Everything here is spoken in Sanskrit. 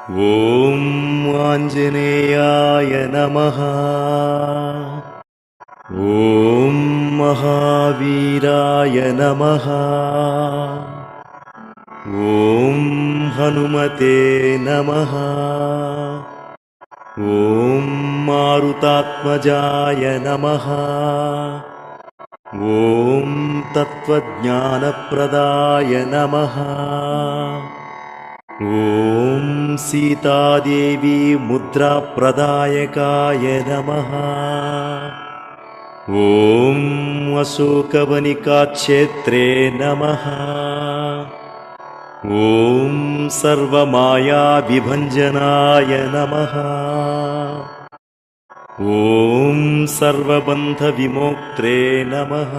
ॐ आञ्जनेयाय नमः। ॐ महावीराय नमः। ॐ हनुमते नमः। ॐ मारुतात्मजाय नमः। ॐ तत्त्वज्ञानप्रदाय नमः। ॐ सीतादेवी मुद्राप्रदायकाय नमः। ॐ अशोकवनिकाक्षेत्रे नमः। ॐ सर्वमायाविभञ्जनाय नमः। ॐ सर्वबन्धविमोक्त्रे नमः।